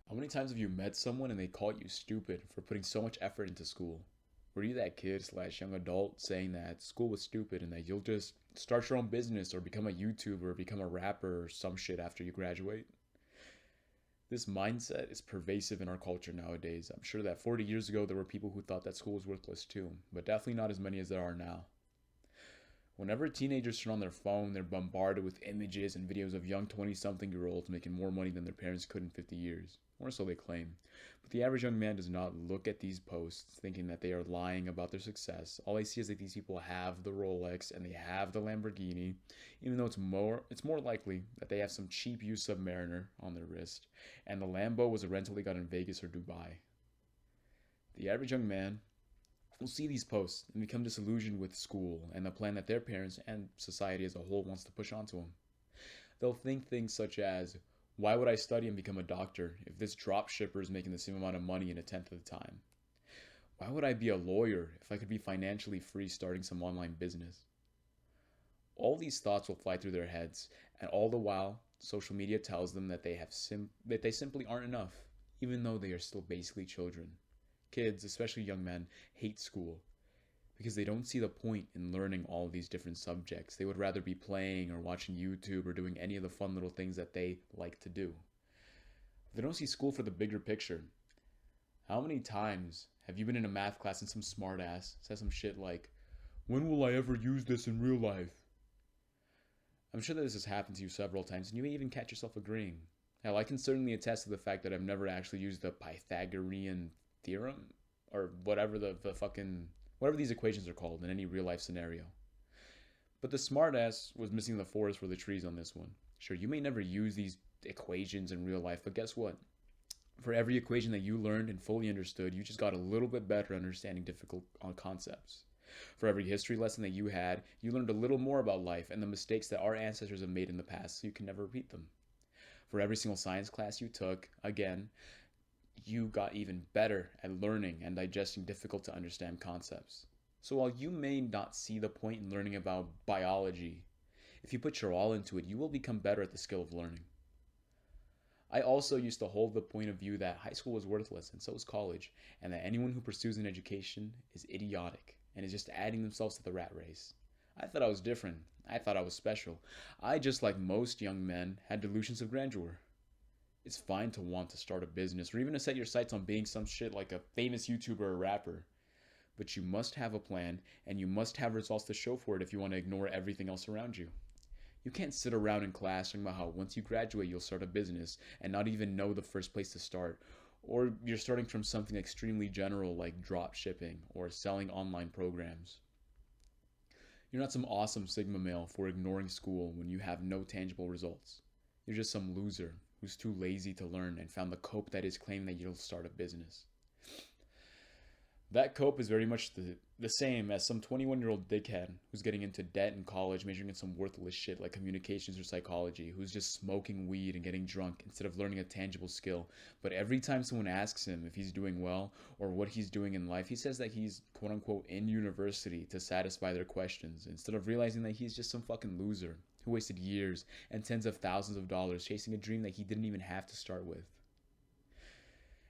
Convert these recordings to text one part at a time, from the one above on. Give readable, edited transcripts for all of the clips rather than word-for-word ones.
How many times have you met someone and they called you stupid for putting so much effort into school? Were you that kid slash young adult saying that school was stupid and that you'll just start your own business or become a YouTuber or become a rapper or some shit after you graduate? This mindset is pervasive in our culture nowadays. I'm sure that 40 years ago there were people who thought that school was worthless too, but definitely not as many as there are now. Whenever teenagers turn on their phone, they're bombarded with images and videos of young 20 something year olds making more money than their parents could in 50 years. Or so they claim. But the average young man does not look at these posts thinking that they are lying about their success. All I see is that these people have the Rolex and they have the Lamborghini, even though it's more likely that they have some cheap used Submariner on their wrist, and the Lambo was a rental they got in Vegas or Dubai. The average young man will see these posts and become disillusioned with school and the plan that their parents and society as a whole wants to push onto them. They'll think things such as, why would I study and become a doctor if this drop shipper is making the same amount of money in a tenth of the time? Why would I be a lawyer if I could be financially free starting some online business? All these thoughts will fly through their heads, and all the while, social media tells them that that they simply aren't enough, even though they are still basically children. Kids, especially young men, hate school because they don't see the point in learning all of these different subjects. They would rather be playing or watching YouTube or doing any of the fun little things that they like to do. They don't see school for the bigger picture. How many times have you been in a math class and some smartass says some shit like, when will I ever use this in real life? I'm sure that this has happened to you several times and you may even catch yourself agreeing. Hell, I can certainly attest to the fact that I've never actually used the Pythagorean theorem or whatever the fucking whatever these equations are called in any real life scenario. But the smartass was missing the forest for the trees on this one. Sure, you may never use these equations in real life, but guess what? For every equation that you learned and fully understood, you just got a little bit better understanding difficult concepts. For every history lesson that you had, you learned a little more about life and the mistakes that our ancestors have made in the past so you can never repeat them. For every single science class you took, again, you got even better at learning and digesting difficult to understand concepts. So while you may not see the point in learning about biology, if you put your all into it, you will become better at the skill of learning. I also used to hold the point of view that high school was worthless and so is college, and that anyone who pursues an education is idiotic and is just adding themselves to the rat race. I thought I was different. I thought I was special. I, just like most young men, had delusions of grandeur. It's fine to want to start a business or even to set your sights on being some shit like a famous YouTuber or rapper. But you must have a plan and you must have results to show for it if you want to ignore everything else around you. You can't sit around in class talking about how once you graduate you'll start a business and not even know the first place to start. Or you're starting from something extremely general like drop shipping or selling online programs. You're not some awesome Sigma male for ignoring school when you have no tangible results. You're just some loser who's too lazy to learn and found the cope that is claiming that you'll start a business. That cope is very much the same as some 21-year-old dickhead who's getting into debt in college, majoring in some worthless shit like communications or psychology, who's just smoking weed and getting drunk instead of learning a tangible skill. But every time someone asks him if he's doing well or what he's doing in life, he says that he's quote unquote in university to satisfy their questions instead of realizing that he's just some fucking loser who wasted years and tens of thousands of dollars chasing a dream that he didn't even have to start with.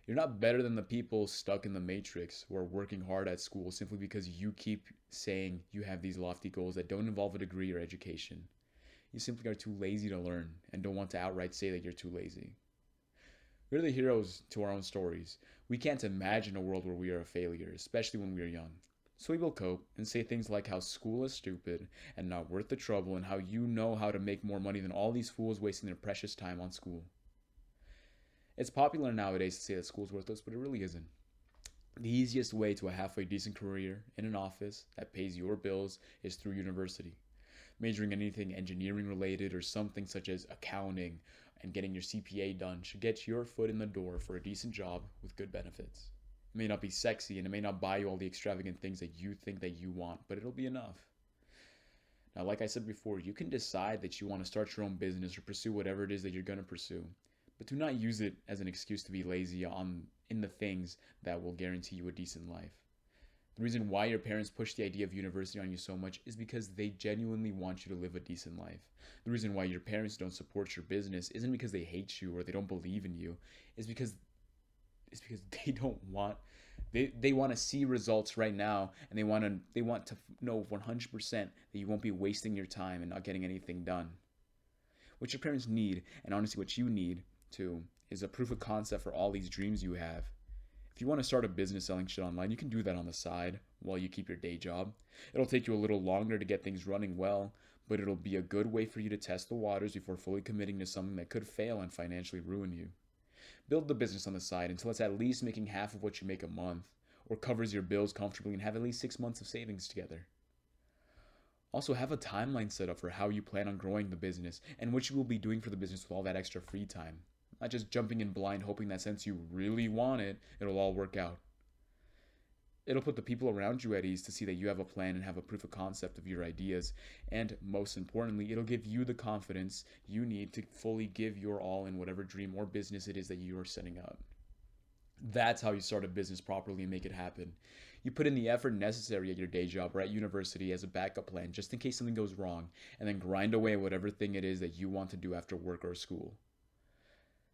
You're not better than the people stuck in the matrix who are working hard at school simply because you keep saying you have these lofty goals that don't involve a degree or education. You simply are too lazy to learn and don't want to outright say that you're too lazy. We're the heroes to our own stories. We can't imagine a world where we are a failure, especially when we are young. So we will cope and say things like how school is stupid and not worth the trouble and how you know how to make more money than all these fools wasting their precious time on school. It's popular nowadays to say that school's worthless, but it really isn't. The easiest way to a halfway decent career in an office that pays your bills is through university. Majoring in anything engineering related or something such as accounting and getting your CPA done should get your foot in the door for a decent job with good benefits. It may not be sexy and it may not buy you all the extravagant things that you think that you want, but it'll be enough. Now, like I said before, you can decide that you want to start your own business or pursue whatever it is that you're going to pursue, but do not use it as an excuse to be lazy in the things that will guarantee you a decent life. The reason why your parents push the idea of university on you so much is because they genuinely want you to live a decent life. The reason why your parents don't support your business isn't because they hate you or they don't believe in you. It's because is because they don't want they want to see results right now, and they want to know 100% that you won't be wasting your time and not getting anything done. What your parents need, and honestly what you need too, is a proof of concept for all these dreams you have. If you want to start a business selling shit online, you can do that on the side while you keep your day job. It'll take you a little longer to get things running well, but it'll be a good way for you to test the waters before fully committing to something that could fail and financially ruin you. Build the business on the side until it's at least making half of what you make a month, or covers your bills comfortably, and have at least 6 months of savings together. Also, have a timeline set up for how you plan on growing the business and what you will be doing for the business with all that extra free time. Not just jumping in blind hoping that since you really want it, it'll all work out. It'll put the people around you at ease to see that you have a plan and have a proof of concept of your ideas. And most importantly, it'll give you the confidence you need to fully give your all in whatever dream or business it is that you are setting up. That's how you start a business properly and make it happen. You put in the effort necessary at your day job or at university as a backup plan just in case something goes wrong, and then grind away at whatever thing it is that you want to do after work or school.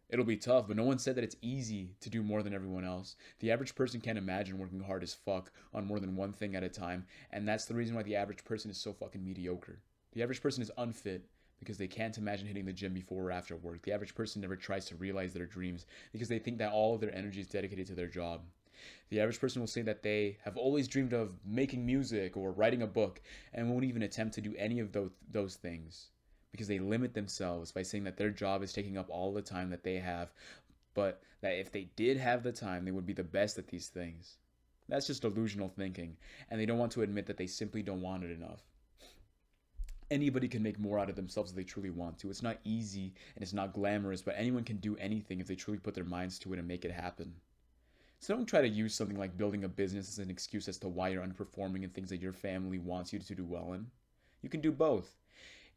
It'll be tough, but no one said that it's easy to do more than everyone else. The average person can't imagine working hard as fuck on more than one thing at a time, and that's the reason why the average person is so fucking mediocre. The average person is unfit because they can't imagine hitting the gym before or after work. The average person never tries to realize their dreams because they think that all of their energy is dedicated to their job. The average person will say that they have always dreamed of making music or writing a book and won't even attempt to do any of those things because they limit themselves by saying that their job is taking up all the time that they have, but that if they did have the time, they would be the best at these things. That's just delusional thinking, and they don't want to admit that they simply don't want it enough. Anybody can make more out of themselves if they truly want to. It's not easy and it's not glamorous, but anyone can do anything if they truly put their minds to it and make it happen. So don't try to use something like building a business as an excuse as to why you're underperforming in things that your family wants you to do well in. You can do both.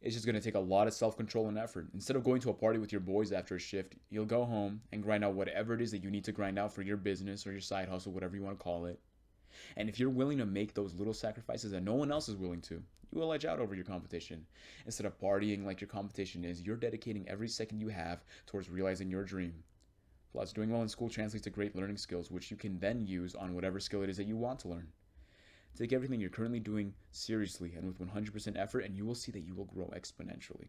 It's just going to take a lot of self-control and effort. Instead of going to a party with your boys after a shift, you'll go home and grind out whatever it is that you need to grind out for your business or your side hustle, whatever you want to call it. And if you're willing to make those little sacrifices that no one else is willing to, you will edge out over your competition. Instead of partying like your competition is, you're dedicating every second you have towards realizing your dream. Plus, doing well in school translates to great learning skills, which you can then use on whatever skill it is that you want to learn. Take everything you're currently doing seriously and with 100% effort, and you will see that you will grow exponentially.